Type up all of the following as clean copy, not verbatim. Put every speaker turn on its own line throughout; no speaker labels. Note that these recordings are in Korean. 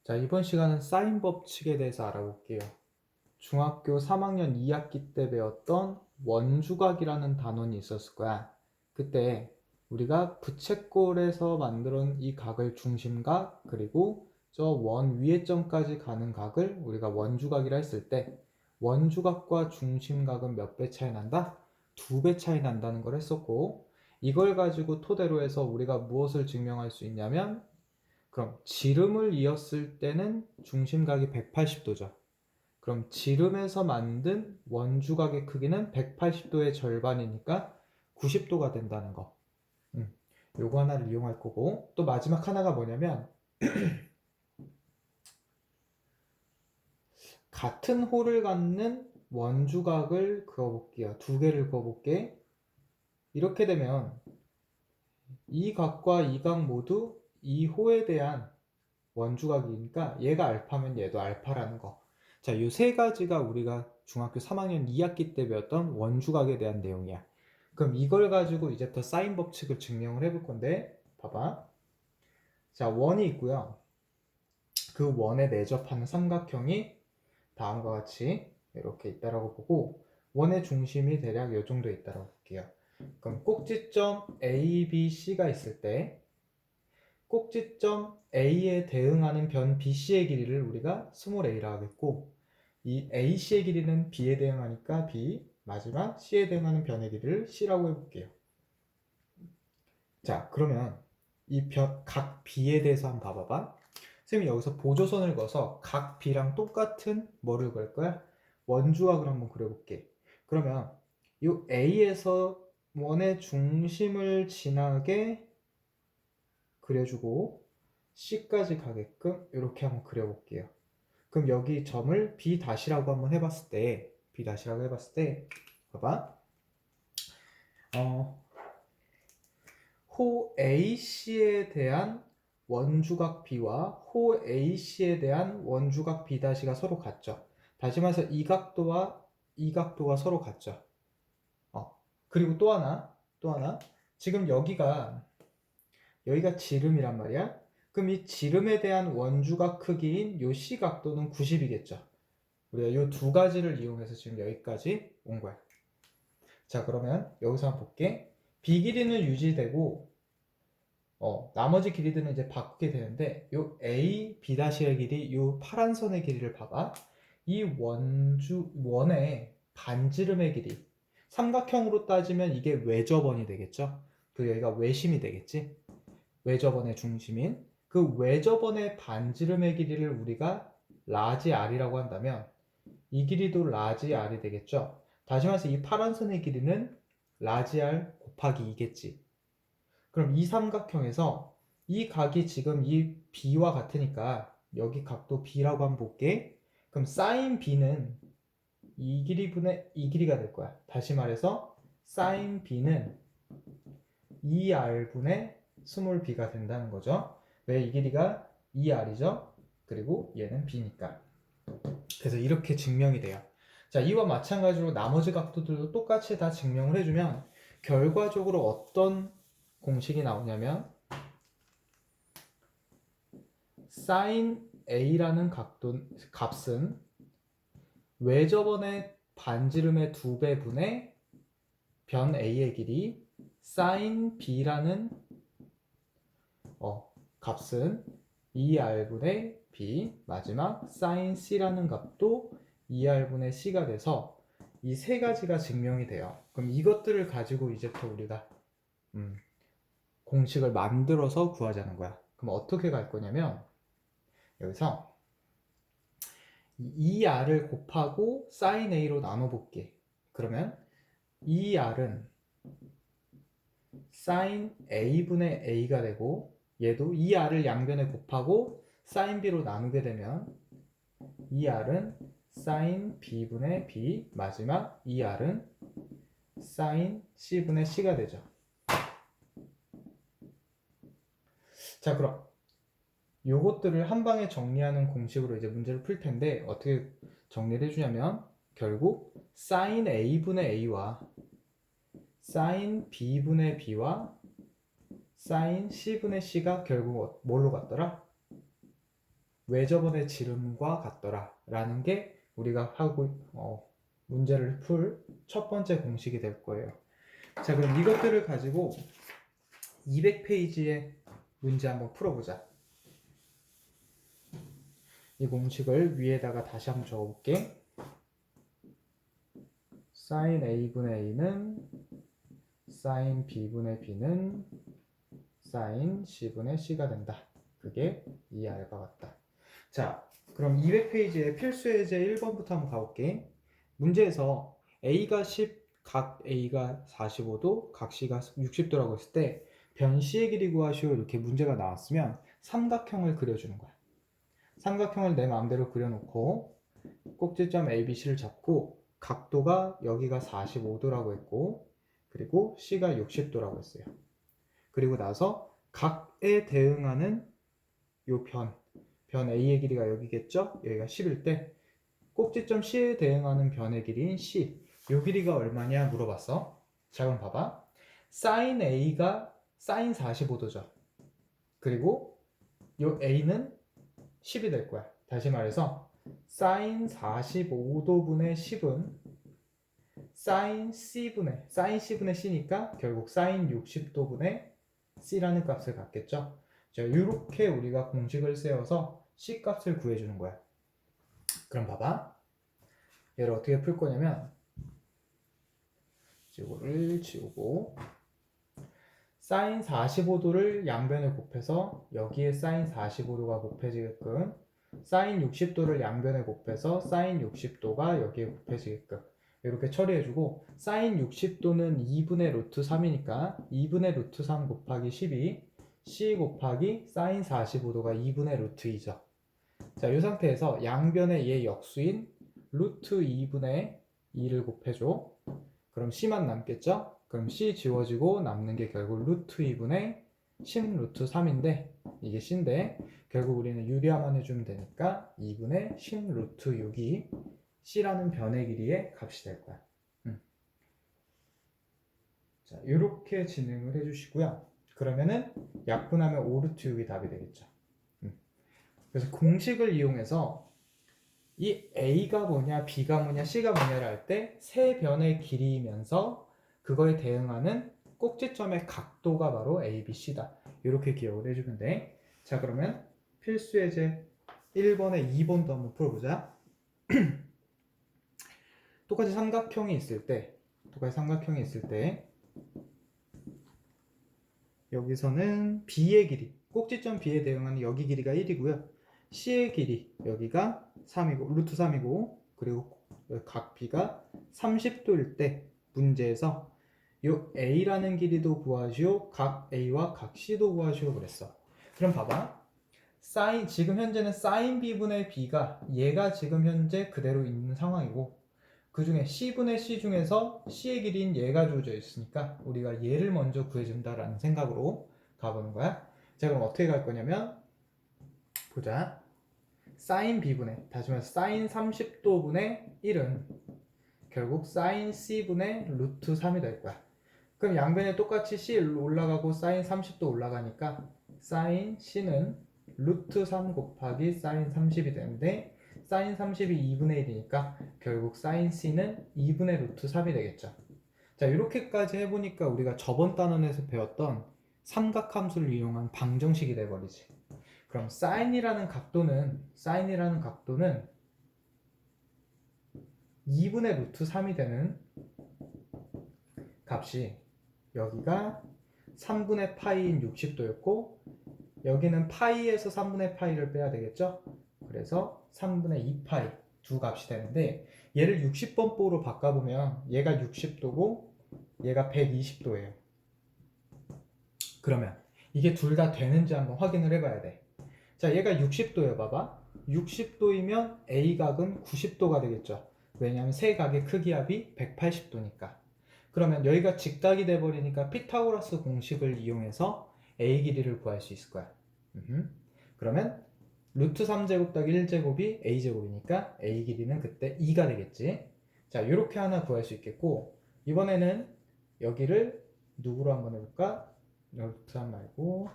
자, 이번 시간은 사인 법칙에 대해서 알아볼게요. 중학교 3학년 2학기 때 배웠던 원주각이라는 단원이 있었을 거야. 그때 우리가 부채꼴에서 만든 이 각을 중심각, 그리고 저 원 위의 점까지 가는 각을 우리가 원주각이라 했을 때 원주각과 중심각은 몇 배 차이 난다? 2배 차이 난다는 걸 했었고, 이걸 가지고 토대로 해서 우리가 무엇을 증명할 수 있냐면, 그럼 지름을 이었을 때는 중심각이 180도죠. 그럼 지름에서 만든 원주각의 크기는 180도의 절반이니까 90도가 된다는 거. 요거 하나를 이용할 거고, 또 마지막 하나가 뭐냐면, 같은 홀을 갖는 원주각을 그어볼게요. 두 개를 그어볼게. 이렇게 되면 이 각과 이 각 모두 이 호에 대한 원주각이니까 얘가 알파면 얘도 알파라는 거. 자, 이 세 가지가 우리가 중학교 3학년 2학기 때 배웠던 원주각에 대한 내용이야. 그럼 이걸 가지고 이제부터 사인 법칙을 증명을 해볼 건데, 봐봐. 자, 원이 있고요. 그 원에 내접하는 삼각형이 다음과 같이 이렇게 있다라고 보고, 원의 중심이 대략 이 정도 있다라고 볼게요. 그럼 꼭지점 A, B, C가 있을 때 꼭지점 A에 대응하는 변 BC의 길이를 우리가 스몰 a라 하겠고, 이 AC의 길이는 B에 대응하니까 B, 마지막 C에 대응하는 변의 길이를 C라고 해볼게요. 자, 그러면 이 각 B에 대해서 한번 봐봐봐. 선생님이 여기서 보조선을 그어서 각 B랑 똑같은 뭐를 그릴 거야? 원주각을 한번 그려볼게. 그러면 이 A에서 원의 중심을 지나게 그려주고 C까지 가게끔 이렇게 한번 그려볼게요. 그럼 여기 점을 B-라고 한번 해봤을 때, B-라고 해봤을 때, 봐봐. 호 AC에 대한 원주각 B와 호 AC에 대한 원주각 B-가 서로 같죠. 다시 말해서 이 각도와 이 각도가 서로 같죠. 그리고 또 하나. 지금 여기가 지름이란 말이야. 그럼 이 지름에 대한 원주각 크기인 요 C 각도는 90이겠죠. 우리가 이 두 가지를 이용해서 지금 여기까지 온 거야. 자, 그러면 여기서 한번 볼게. B 길이는 유지되고, 나머지 길이들은 이제 바꾸게 되는데, 요 A, B'의 길이, 요 파란 선의 길이를 봐봐. 이 원의 반지름의 길이. 삼각형으로 따지면 이게 외접원이 되겠죠? 그 여기가 외심이 되겠지? 외접원의 중심인 그 외접원의 반지름의 길이를 우리가 라지 R이라고 한다면 이 길이도 라지 R이 되겠죠. 다시 말해서 이 파란 선의 길이는 라지 R 곱하기 2겠지. 그럼 이 삼각형에서 이 각이 지금 이 B와 같으니까 여기 각도 B라고 한번 볼게. 그럼 사인 B는 이 길이분의 이 길이가 될 거야. 다시 말해서 사인 B는 2R분의 스몰 b가 된다는 거죠. 왜 이 길이가 2R이죠? 그리고 얘는 B니까. 그래서 이렇게 증명이 돼요. 자, 이와 마찬가지로 나머지 각도들도 똑같이 다 증명을 해주면 결과적으로 어떤 공식이 나오냐면 sin A라는 값은 외접원의 반지름의 2배분의 변 A의 길이 sin B라는 값은 2R분의 B, 마지막 sin C라는 값도 2R분의 C가 돼서 이 세 가지가 증명이 돼요. 그럼 이것들을 가지고 이제부터 우리가 공식을 만들어서 구하자는 거야. 그럼 어떻게 갈 거냐면 여기서 2R을 곱하고 sin A로 나눠볼게. 그러면 2R은 sin A분의 A가 되고 얘도 2R을 양변에 곱하고 sin B로 나누게 되면 2R은 sin B분의 B, 마지막 2R은 sin C분의 C가 되죠. 자, 그럼 요것들을 한 방에 정리하는 공식으로 이제 문제를 풀 텐데 어떻게 정리를 해주냐면 결국 sin A분의 A와 sin B분의 B와 sin C분의 C가 결국 뭘로 같더라? 외접원의 지름과 같더라 라는 게 우리가 하고 문제를 풀 첫 번째 공식이 될 거예요. 자, 그럼 이것들을 가지고 200페이지의 문제 한번 풀어보자. 이 공식을 위에다가 다시 한번 적어볼게. sin a분의 a는 sin b분의 b는 sin c분의 c가 된다. 그게 이 알과 같다. 자, 그럼 200페이지에 필수 예제 1번부터 한번 가볼게. 문제에서 a가 10, 각 a가 45도, 각 c가 60도라고 했을 때 변 c의 길이 구하시오 이렇게 문제가 나왔으면 삼각형을 그려주는 거야. 삼각형을 내 마음대로 그려놓고 꼭지점 ABC를 잡고 각도가 여기가 45도라고 했고 그리고 C가 60도라고 했어요. 그리고 나서 각에 대응하는 요 변 A의 길이가 여기겠죠? 여기가 10일 때 꼭지점 C에 대응하는 변의 길이인 C 요 길이가 얼마냐 물어봤어. 자, 그럼 봐봐. sin A가 sin 45도죠. 그리고 요 A는 10이 될 거야. 다시 말해서 sin 45도분의 10은 sin C분의 C니까 결국 sin 60도분의 C라는 값을 갖겠죠. 자, 이렇게 우리가 공식을 세워서 C 값을 구해주는 거야. 그럼 봐봐. 얘를 어떻게 풀 거냐면 이거를 지우고 sin 45도를 양변에 곱해서 여기에 sin 45도가 곱해지게끔 sin 60도를 양변에 곱해서 sin 60도가 여기에 곱해지게끔 이렇게 처리해주고 sin 60도는 2분의 루트 3이니까 2분의 루트 3 곱하기 12 c 곱하기 sin 45도가 2분의 루트 2죠. 자, 이 상태에서 양변에 얘 역수인 루트 2분의 2를 곱해줘. 그럼 c만 남겠죠? 그럼 c 지워지고 남는 게 결국 루트 2분의 10 루트 3인데 이게 c인데 결국 우리는 유리화만 해주면 되니까 2분의 10 루트 6이 c라는 변의 길이의 값이 될 거야. 자, 이렇게 진행을 해주시고요. 그러면은 약분하면 5 루트 6이 답이 되겠죠. 그래서 공식을 이용해서 이 A가 뭐냐, B가 뭐냐, C가 뭐냐를 할 때 세 변의 길이면서 그거에 대응하는 꼭지점의 각도가 바로 A, B, C다. 이렇게 기억을 해주면 돼. 자, 그러면 필수 예제 1번에 2번도 한번 풀어보자. 똑같이 삼각형이 있을 때 여기서는 B의 길이, 꼭지점 B에 대응하는 여기 길이가 1이고요. C의 길이 여기가 3이고 루트 3이고 그리고 각 B가 30도일 때 문제에서 요 A라는 길이도 구하시오, 각 A와 각 C도 구하시오 그랬어. 그럼 봐봐. 지금 현재는 sin B분의 B가 얘가 지금 현재 그대로 있는 상황이고 그 중에 C분의 C 중에서 C의 길이인 얘가 주어져 있으니까 우리가 얘를 먼저 구해준다라는 생각으로 가보는 거야. 자, 그럼 어떻게 갈 거냐면 보자. sin B분의, 다시 말해서 sin 30도분의 1은 결국 sin C분의 루트 3이 될 거야. 그럼 양변에 똑같이 C 올라가고 sin 30도 올라가니까 sin C는 루트 3 곱하기 sin 30이 되는데 sin 30이 2분의 1이니까 결국 sin C는 2분의 루트 3이 되겠죠. 자, 이렇게까지 해보니까 우리가 저번 단원에서 배웠던 삼각함수를 이용한 방정식이 돼버리지. 그럼 sin이라는 각도는 2분의 루트 3이 되는 값이 여기가 3분의 파이인 60도였고 여기는 파이에서 3분의 파이를 빼야 되겠죠? 그래서 3분의 2파이 두 값이 되는데 얘를 60번법으로 바꿔보면 얘가 60도고 얘가 120도예요. 그러면 이게 둘 다 되는지 한번 확인을 해봐야 돼. 자, 얘가 60도예요. 봐봐. 60도이면 A각은 90도가 되겠죠. 왜냐하면 세 각의 크기 합이 180도니까. 그러면 여기가 직각이 돼버리니까 피타고라스 공식을 이용해서 A 길이를 구할 수 있을 거야. 그러면 루트 3제곱 더하기 1제곱이 A제곱이니까 A 길이는 그때 2가 되겠지. 자, 이렇게 하나 구할 수 있겠고 이번에는 여기를 누구로 한번 해볼까? 루트 3 말고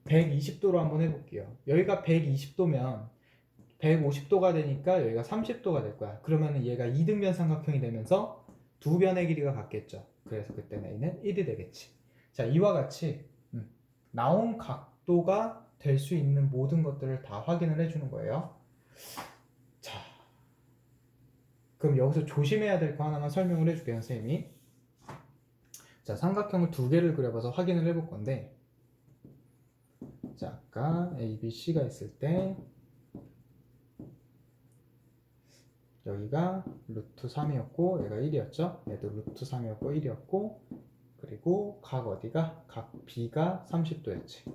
120도로 한번 해볼게요. 여기가 120도면 150도가 되니까 여기가 30도가 될 거야. 그러면 얘가 이등변 삼각형이 되면서 두 변의 길이가 같겠죠. 그래서 그때는 A는 1이 되겠지. 자, 이와 같이 나온 각도가 될 수 있는 모든 것들을 다 확인을 해주는 거예요. 자, 그럼 여기서 조심해야 될 거 하나만 설명을 해줄게요, 선생님이. 자, 삼각형을 두 개를 그려봐서 확인을 해볼 건데, 자, 아까 A, B, C가 있을 때 여기가 루트 3이었고 얘가 1이었죠. 얘도 루트 3이었고 1이었고, 그리고 각 어디가? 각 B가 30도였지.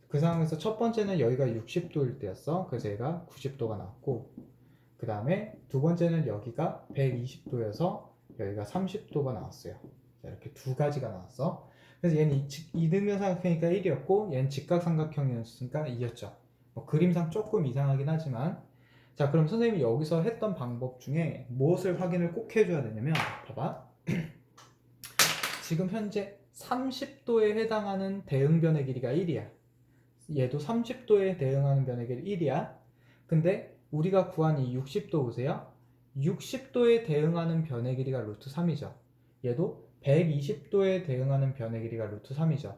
그 상황에서 첫 번째는 여기가 60도일 때였어. 그래서 얘가 90도가 나왔고, 그 다음에 두 번째는 여기가 120도여서 여기가 30도가 나왔어요. 자, 이렇게 두 가지가 나왔어. 그래서 얘는 이등변 삼각형이니까 1이었고 얘는 직각삼각형이었으니까 2였죠. 뭐 그림상 조금 이상하긴 하지만, 자, 그럼 선생님이 여기서 했던 방법 중에 무엇을 확인을 꼭 해줘야 되냐면, 봐봐. 지금 현재 30도에 해당하는 대응변의 길이가 1이야. 얘도 30도에 대응하는 변의 길이 1이야. 근데 우리가 구한 이 60도 보세요. 60도에 대응하는 변의 길이가 루트 3이죠. 얘도 120도에 대응하는 변의 길이가 루트 3이죠.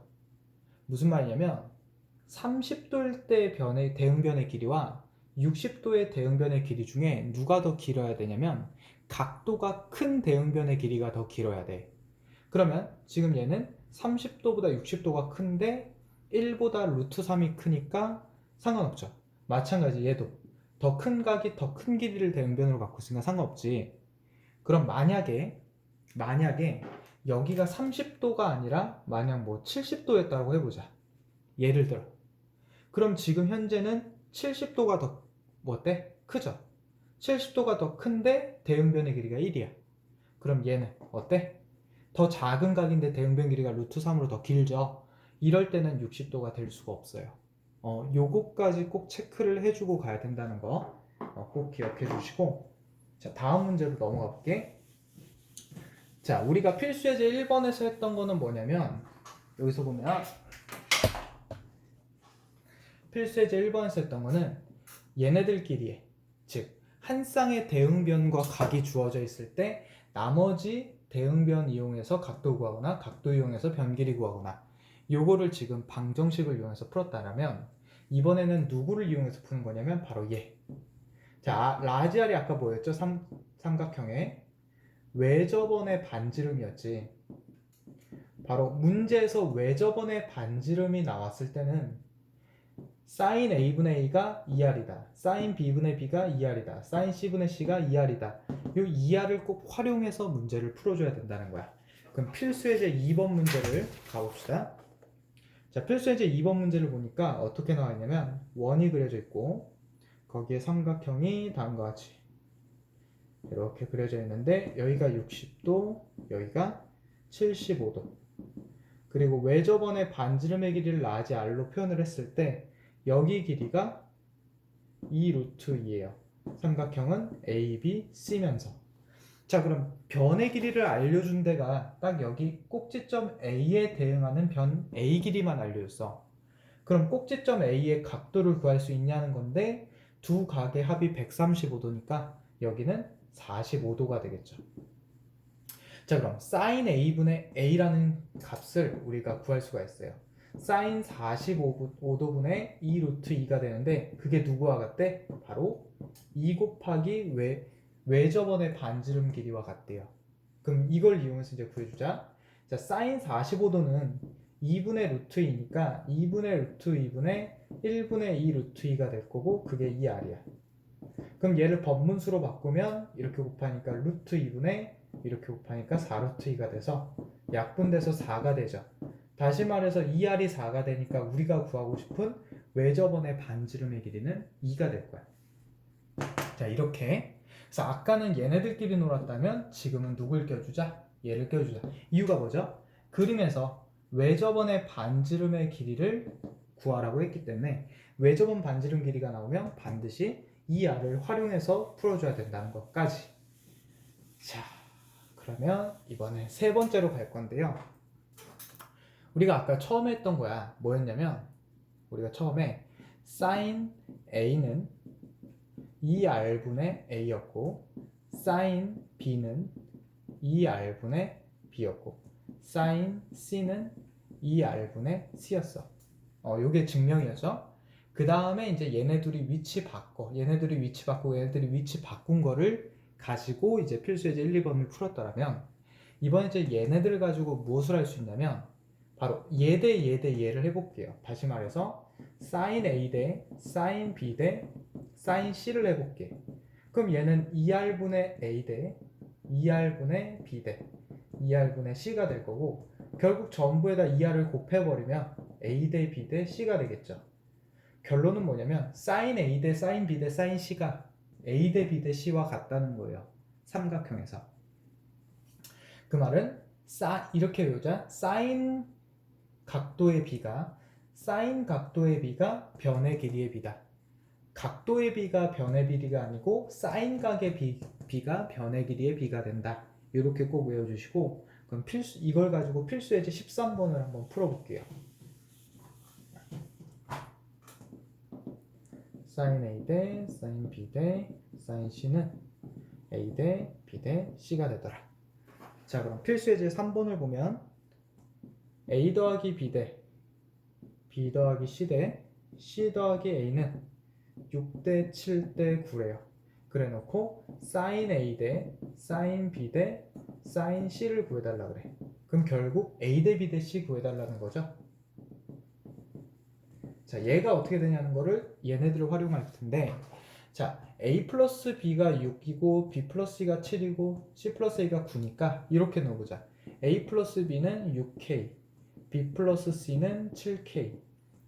무슨 말이냐면 30도일 때 대응변의 길이와 60도의 대응변의 길이 중에 누가 더 길어야 되냐면 각도가 큰 대응변의 길이가 더 길어야 돼. 그러면 지금 얘는 30도보다 60도가 큰데 1보다 루트 3이 크니까 상관없죠. 마찬가지 얘도 더 큰 각이 더 큰 길이를 대응변으로 갖고 있으니까 상관없지. 그럼 만약에 여기가 30도가 아니라 만약 뭐 70도였다고 해보자. 예를 들어. 그럼 지금 현재는 70도가 더 어때? 크죠? 70도가 더 큰데 대응변의 길이가 1이야. 그럼 얘는 어때? 더 작은 각인데 대응변 길이가 루트 3으로 더 길죠. 이럴 때는 60도가 될 수가 없어요. 요거까지 꼭 체크를 해주고 가야 된다는 거 꼭 기억해 주시고, 자, 다음 문제로 넘어가 볼게. 자, 우리가 필수예제 1번에서 했던 거는 뭐냐면, 여기서 보면 필수예제 1번에서 했던 거는 얘네들끼리의, 즉 한 쌍의 대응변과 각이 주어져 있을 때 나머지 대응변 이용해서 각도 구하거나 각도 이용해서 변 길이 구하거나, 요거를 지금 방정식을 이용해서 풀었다면 이번에는 누구를 이용해서 푸는 거냐면 바로 얘. 자, 라지알이 아까 뭐였죠? 삼각형의 외접원의 반지름이었지. 바로 문제에서 외접원의 반지름이 나왔을 때는 sin a분의 a가 2r이다, sin b분의 b가 2r이다, sin c분의 c가 2r이다. 이 2r을 꼭 활용해서 문제를 풀어줘야 된다는 거야. 그럼 필수예제 2번 문제를 가봅시다. 자, 필수예제 2번 문제를 보니까 어떻게 나와 있냐면 원이 그려져 있고 거기에 삼각형이 다음과 같이 이렇게 그려져 있는데 여기가 60도, 여기가 75도. 그리고 외접원의 반지름의 길이를 라지 R로 표현을 했을 때 여기 길이가 2루트 2예요. 삼각형은 A, B, C면서. 자, 그럼 변의 길이를 알려준 데가 딱 여기 꼭지점 A에 대응하는 변 A 길이만 알려줬어. 그럼 꼭지점 A의 각도를 구할 수 있냐는 건데 두 각의 합이 135도니까 여기는 45도가 되겠죠. 자, 그럼 sin A분의 A라는 값을 우리가 구할 수가 있어요. sin 45도분의 2 루트 2가 되는데 그게 누구와 같대? 바로 2 곱하기 외접원의 반지름 길이와 같대요. 그럼 이걸 이용해서 이제 구해주자. 자, sin 45도는 2분의 루트 2니까 2분의 루트 2분의 1분의 2 루트 2가 될 거고 그게 2r이야. 그럼 얘를 법문수로 바꾸면 이렇게 곱하니까 루트 2분의 이렇게 곱하니까 4루트 2가 돼서 약분돼서 4가 되죠. 다시 말해서 2r이 4가 되니까 우리가 구하고 싶은 외접원의 반지름의 길이는 2가 될 거야. 자, 이렇게. 그래서 아까는 얘네들끼리 놀았다면 지금은 누굴 껴주자? 얘를 껴주자. 이유가 뭐죠? 그림에서 외접원의 반지름의 길이를 구하라고 했기 때문에 외접원 반지름 길이가 나오면 반드시 이 r을 활용해서 풀어줘야 된다는 것까지. 자, 그러면 이번에 세 번째로 갈 건데요. 우리가 아까 처음에 했던 거야. 뭐였냐면 우리가 처음에 sin A는 2R분의 A였고 sin B는 2R분의 B였고 sin C는 2R분의 C였어. 요게 증명이었죠. 그 다음에 이제 얘네들이 위치 바꾼 거를 가지고 이제 필수예제 1, 2번을 풀었더라면 이번에 이제 얘네들을 가지고 무엇을 할 수 있냐면 바로 얘 대 얘 대 얘를 해볼게요. 다시 말해서 sin A 대 sin B 대 sin C를 해볼게. 그럼 얘는 2R분의 A 대 2R분의 B 대 2R분의 C가 될 거고 결국 전부에다 2R을 곱해버리면 A 대 B 대 C가 되겠죠. 결론은 뭐냐면 sin A 대 sin B 대 sin C가 A 대 B 대 C와 같다는 거예요. 삼각형에서. 그 말은 이렇게 외우자. sin 각도의 B가 변의 길이의 B다. 각도의 B가 변의 길이가 아니고 sin 각의 B가 변의 길이의 B가 된다. 이렇게 꼭 외워주시고 그럼 이걸 가지고 필수예제 13번을 한번 풀어볼게요. sin A 대 sin B 대 sin C는 A 대 B 대 C가 되더라. 자, 그럼 필수예제 3번을 보면 A 더하기 B 대 B 더하기 C 대 C 더하기 A는 6대 7대 9래요. 그래 놓고 sin A 대 sin B 대 sin C를 구해달라 그래. 그럼 결국 A 대 B 대 C 구해달라는 거죠. 자, 얘가 어떻게 되냐는 거를 얘네들을 활용할 텐데 자, A 플러스 B가 6이고 B 플러스 C가 7이고 C 플러스 A가 9니까 이렇게 넣어보자. A 플러스 B는 6K, B 플러스 C는 7K,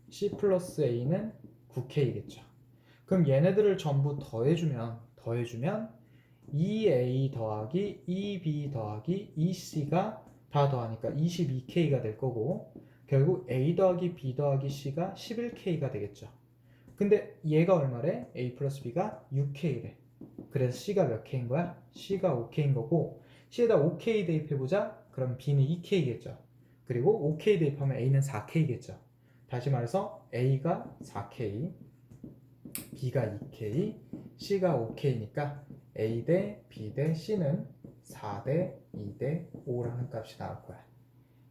C 플러스 A는 9K겠죠. 그럼 얘네들을 전부 더해주면 2A 더하기 2B 더하기 2C가 다 더하니까 22K가 될 거고 결국 A 더하기 B 더하기 C가 11K가 되겠죠. 근데 얘가 얼마래? A 플러스 B가 6K래. 그래서 C가 몇 K인 거야? C가 5K인 거고 C에다 5K 대입해보자. 그럼 B는 2K겠죠. 그리고 5K 대입하면 A는 4K겠죠. 다시 말해서 A가 4K, B가 2K, C가 5K니까 A 대 B 대 C는 4 대 2 대 5라는 값이 나올 거야.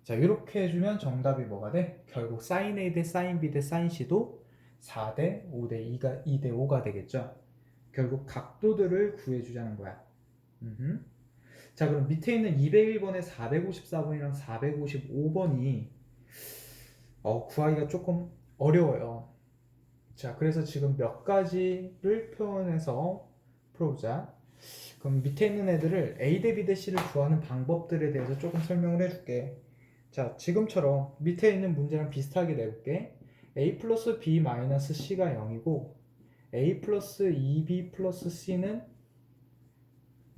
자, 이렇게 해주면 정답이 뭐가 돼? 결국 sin A 대 sin B 대 sin C도 4 대 5 대 2 대 5가 되겠죠. 결국 각도들을 구해주자는 거야. 자, 그럼 밑에 있는 201번에 454번이랑 455번이 구하기가 조금 어려워요. 자, 그래서 지금 몇 가지를 표현해서 풀어보자. 그럼 밑에 있는 애들을 A 대 B 대 C를 구하는 방법들에 대해서 조금 설명을 해줄게. 자, 지금처럼 밑에 있는 문제랑 비슷하게 내볼게. A 플러스 B 마이너스 C가 0이고 A 플러스 2B 플러스 C는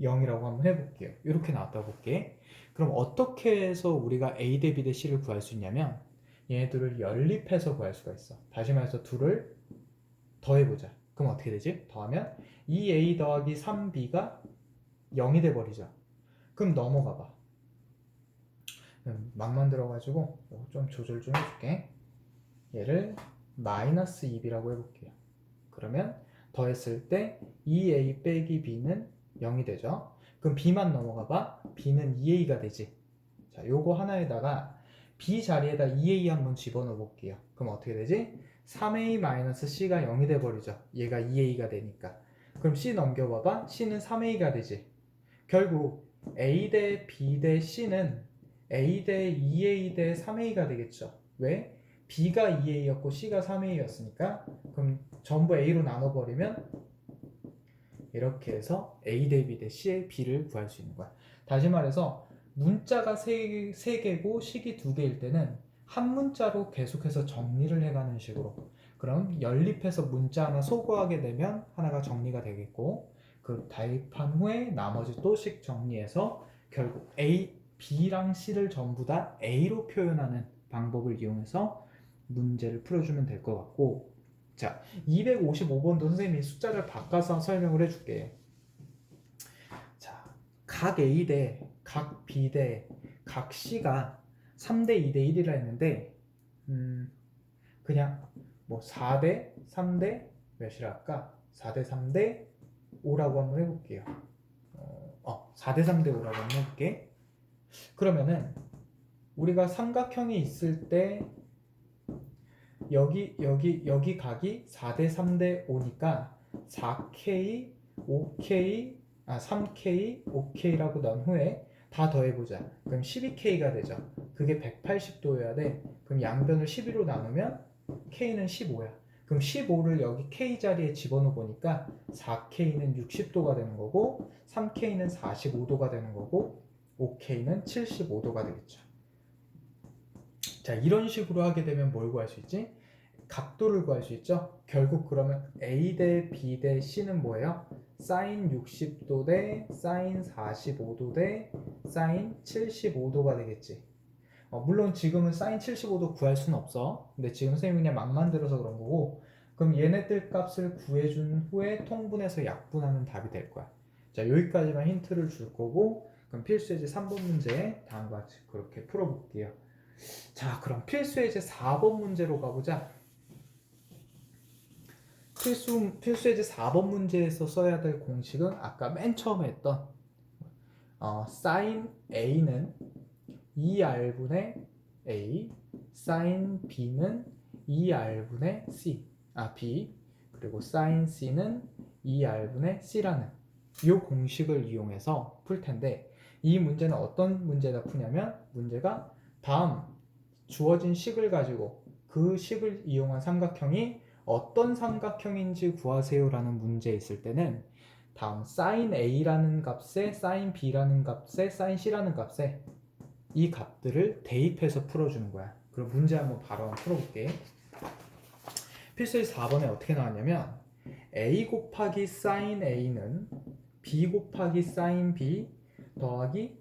0이라고 한번 해볼게요. 이렇게 나왔다고 볼게. 그럼 어떻게 해서 우리가 A 대 B 대 C를 구할 수 있냐면 얘네들을 연립해서 구할 수가 있어. 다시 말해서 둘을 더해보자. 그럼 어떻게 되지? 더하면 2A 더하기 3B가 0이 돼버리죠. 그럼 넘어가봐. 막 만들어가지고 좀 조절 좀 해줄게. 얘를 마이너스 2B라고 해볼게요. 그러면 더했을 때 2A 빼기 B는 0이 되죠. 그럼 B만 넘어가봐. B는 2A가 되지. 자, 요거 하나에다가 B 자리에다 2A 한번 집어넣어 볼게요. 그럼 어떻게 되지? 3A-C가 0이 돼버리죠. 얘가 2A가 되니까. 그럼 C 넘겨봐봐. C는 3A가 되지. 결국 A 대 B 대 C는 A 대 2A 대 3A가 되겠죠. 왜? B가 2A였고 C가 3A였으니까 그럼 전부 A로 나눠버리면 이렇게 해서 A 대 B 대 C의 B를 구할 수 있는 거야. 다시 말해서 문자가 3개고 식이 2개일 때는 한 문자로 계속해서 정리를 해가는 식으로 그럼 연립해서 문자 하나 소거하게 되면 하나가 정리가 되겠고 그 대입한 후에 나머지 또 식 정리해서 결국 A, B랑 C를 전부 다 A로 표현하는 방법을 이용해서 문제를 풀어주면 될 것 같고 자, 255번도 선생님이 숫자를 바꿔서 설명을 해줄게. 자, 각 A 대 각 B 대 각 C가 3대 2대 1이라 했는데 그냥 뭐 4대 3대 몇이라 할까? 4대 3대 5라고 한번 해볼게요. 4대 3대 5라고 한번 해볼게. 그러면은 우리가 삼각형이 있을 때 여기 각이 4대 3대 5니까 4K, 5K, 3K, 5K라고 넣은 후에 다 더해보자. 그럼 12K가 되죠. 그게 180도여야 돼. 그럼 양변을 12로 나누면 K는 15야. 그럼 15를 여기 K 자리에 집어넣어 보니까 4K는 60도가 되는 거고 3K는 45도가 되는 거고 5K는 75도가 되겠죠. 자, 이런 식으로 하게 되면 뭘 구할 수 있지? 각도를 구할 수 있죠. 결국 그러면 A 대 B 대 C는 뭐예요? 사인 60도 대 사인 45도 대 사인 75도가 되겠지. 물론 지금은 사인 75도 구할 수는 없어. 근데 지금 선생님이 그냥 막 만들어서 그런 거고, 그럼 얘네들 값을 구해준 후에 통분해서 약분하면 답이 될 거야. 자, 여기까지만 힌트를 줄 거고, 그럼 필수예제 3번 문제 다음과 같이 그렇게 풀어볼게요. 자, 그럼 필수예제 4번 문제로 가보자. 필수예제 4번 문제에서 써야 될 공식은 아까 맨 처음에 했던 sin A는 2R분의 A, sin B는 2R분의 C, B, 그리고 sin C는 2R분의 C라는 이 공식을 이용해서 풀 텐데, 이 문제는 어떤 문제다 푸냐면, 문제가 다음 주어진 식을 가지고 그 식을 이용한 삼각형이 어떤 삼각형인지 구하세요 라는 문제 있을 때는 다음 sin A라는 값에 sin B라는 값에 sin C라는 값에 이 값들을 대입해서 풀어주는 거야. 그럼 문제 한번 바로 풀어볼게. 필수의 4번에 어떻게 나왔냐면 A 곱하기 sin A는 B 곱하기 sin B 더하기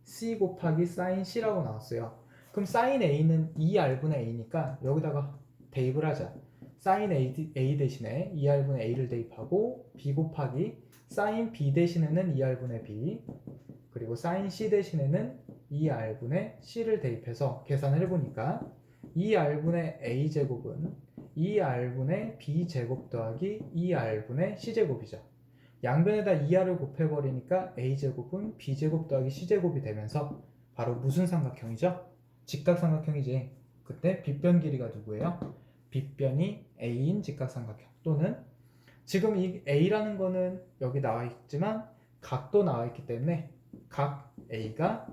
C 곱하기 sin C라고 나왔어요. 그럼 sin A는 2R분의 A니까 여기다가 대입을 하자. sin A 대신에 2R분의 A를 대입하고 B 곱하기 sin B 대신에는 2R분의 B, 그리고 sin C 대신에는 2R분의 C를 대입해서 계산을 해보니까 2R분의 A제곱은 2R분의 B제곱 더하기 2R분의 C제곱이죠. 양변에다 2R을 곱해버리니까 A제곱은 B제곱 더하기 C제곱이 되면서 바로 무슨 삼각형이죠? 직각삼각형이지. 그때 빗변 길이가 누구예요? 빗변이 A인 직각삼각형. 또는 지금 이 A라는 거는 여기 나와 있지만 각도 나와 있기 때문에 각 A가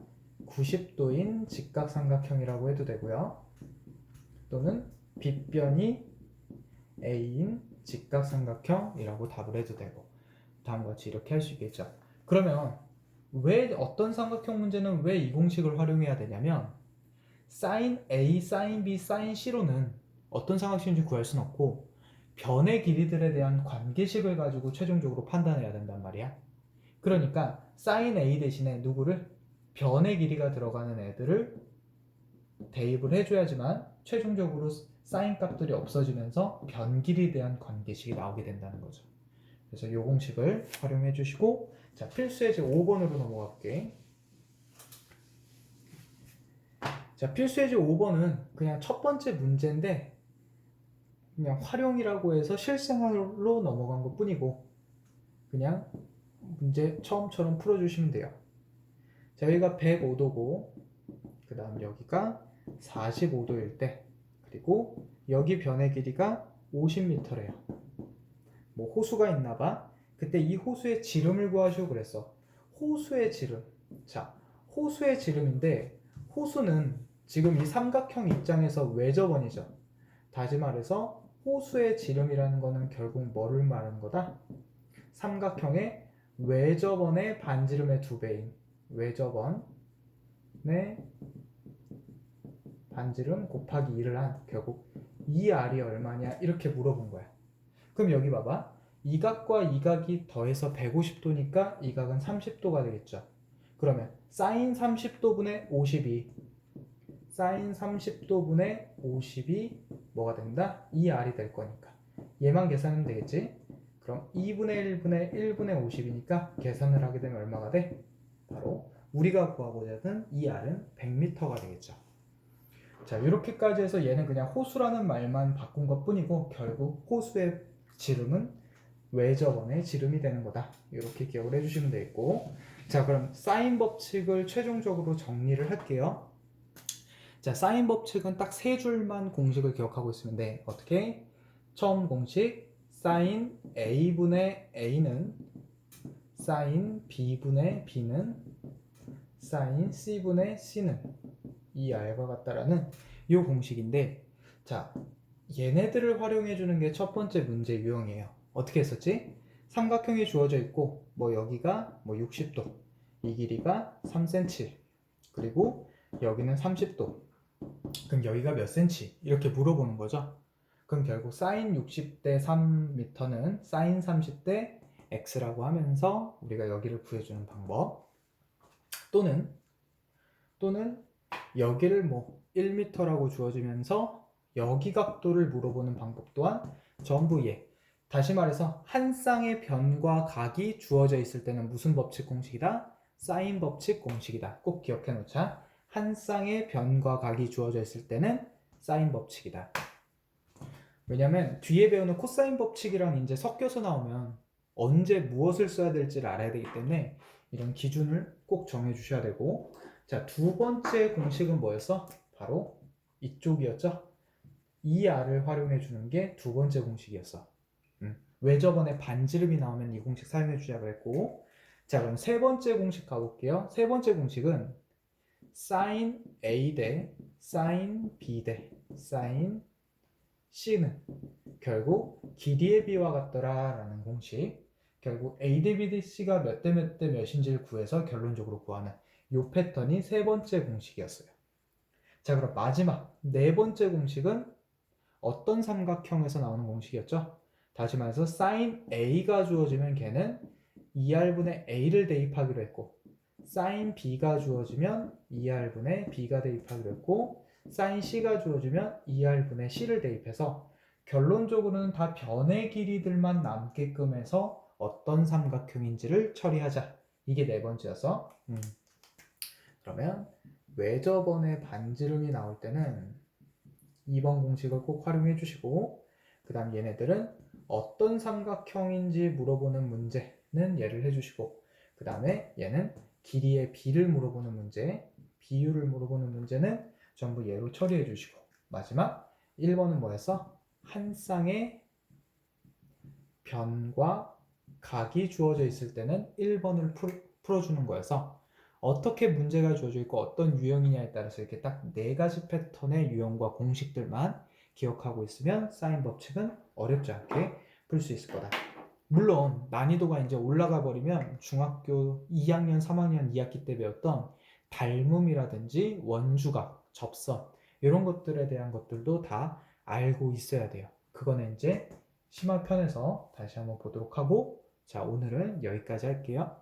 90도인 직각삼각형이라고 해도 되고요. 또는 빗변이 A인 직각삼각형이라고 답을 해도 되고, 다음과 같이 이렇게 할 수 있겠죠. 그러면 왜 어떤 삼각형 문제는 왜 이 공식을 활용해야 되냐면 sin A, sin B, sin C로는 어떤 삼각형인지 구할 수는 없고 변의 길이들에 대한 관계식을 가지고 최종적으로 판단해야 된단 말이야. 그러니까 sin A 대신에 누구를? 변의 길이가 들어가는 애들을 대입을 해줘야지만 최종적으로 sin 값들이 없어지면서 변 길이에 대한 관계식이 나오게 된다는 거죠. 그래서 이 공식을 활용해 주시고, 자, 필수예제 5번으로 넘어가 볼게. 자, 필수예제 5번은 그냥 첫 번째 문제인데 그냥 활용이라고 해서 실생활로 넘어간 것 뿐이고 그냥 문제 처음처럼 풀어주시면 돼요. 자, 여기가 105도고 그 다음 여기가 45도일 때, 그리고 여기 변의 길이가 50m래요. 뭐 호수가 있나봐. 그때 이 호수의 지름을 구하시오 그랬어. 호수의 지름. 자, 호수의 지름인데 호수는 지금 이 삼각형 입장에서 외접원이죠. 다시 말해서 호수의 지름이라는 거는 결국 뭐를 말하는 거다? 삼각형의 외접원의 반지름의 2배인 외접원의 반지름 곱하기 2를 한 결국 2R이 얼마냐 이렇게 물어본 거야. 그럼 여기 봐봐. 이 각과 이 각이 더해서 150도니까 이 각은 30도가 되겠죠. 그러면 sin 30도분의 52 sin 30도분의 50이 뭐가 된다? 2R이 될 거니까 얘만 계산하면 되겠지. 그럼 2분의 1분의 1분의 50이니까 계산을 하게 되면 얼마가 돼? 바로 우리가 구하고자 하던 2R은 100m가 되겠죠. 자, 이렇게까지 해서 얘는 그냥 호수라는 말만 바꾼 것 뿐이고 결국 호수의 지름은 외접원의 지름이 되는 거다. 이렇게 기억을 해주시면 되겠고, 자, 그럼 사인 법칙을 최종적으로 정리를 할게요. 자, 사인 법칙은 딱 세 줄만 공식을 기억하고 있으면 돼. 어떻게? 처음 공식 사인 A분의 A는 사인 B분의 B는 사인 C분의 C는 이 알과 같다라는 이 공식인데, 자, 얘네들을 활용해 주는 게 첫 번째 문제 유형이에요. 어떻게 했었지? 삼각형이 주어져 있고 뭐 여기가 뭐 60도, 이 길이가 3cm, 그리고 여기는 30도. 그럼 여기가 몇 cm? 이렇게 물어보는 거죠. 그럼 결국 사인 60대 3m는 사인 30대 x라고 하면서 우리가 여기를 구해주는 방법, 또는 여기를 뭐 1m라고 주어지면서 여기 각도를 물어보는 방법 또한 전부 예. 다시 말해서 한 쌍의 변과 각이 주어져 있을 때는 무슨 법칙 공식이다? 사인 법칙 공식이다. 꼭 기억해 놓자. 한 쌍의 변과 각이 주어져 있을 때는 사인 법칙이다. 왜냐면 뒤에 배우는 코사인 법칙이랑 이제 섞여서 나오면 언제 무엇을 써야 될지를 알아야 되기 때문에 이런 기준을 꼭 정해 주셔야 되고, 자, 두 번째 공식은 뭐였어? 바로 이쪽이었죠? 이 R을 활용해 주는 게 두 번째 공식이었어. 왜 저번에 반지름이 나오면 이 공식 사용해 주자 그랬고, 자, 그럼 세 번째 공식 가볼게요. 세 번째 공식은 sin A 대 sin B 대 sin C는 결국 길이의 비와 같더라 라는 공식, 결국 A 대 B 대 C가 몇 대 몇 대 몇인지를 구해서 결론적으로 구하는 이 패턴이 세 번째 공식이었어요. 자, 그럼 마지막 네 번째 공식은 어떤 삼각형에서 나오는 공식이었죠? 다시 말해서 sin A가 주어지면 걔는 2R분의 A를 대입하기로 했고, sin B가 주어지면 2R분의 B가 대입하기로 했고, sin C가 주어지면 2R분의 C를 대입해서 결론적으로는 다 변의 길이들만 남게끔 해서 어떤 삼각형인지를 처리하자. 이게 네 번째여서 그러면 외접원의 반지름이 나올 때는 2번 공식을 꼭 활용해 주시고, 그 다음 얘네들은 어떤 삼각형인지 물어보는 문제는 얘를 해주시고, 그 다음에 얘는 길이의 비를 물어보는 문제, 비율을 물어보는 문제는 전부 얘로 처리해 주시고, 마지막 1번은 뭐였어? 한 쌍의 변과 각이 주어져 있을 때는 1번을 풀어주는 거여서 어떻게 문제가 주어져 있고 어떤 유형이냐에 따라서 이렇게 딱 네 가지 패턴의 유형과 공식들만 기억하고 있으면 사인 법칙은 어렵지 않게 풀 수 있을 거다. 물론 난이도가 이제 올라가 버리면 중학교 2학년, 3학년 2학기 때 배웠던 닮음이라든지 원주각, 접선 이런 것들에 대한 것들도 다 알고 있어야 돼요. 그거는 이제 심화편에서 다시 한번 보도록 하고, 자, 오늘은 여기까지 할게요.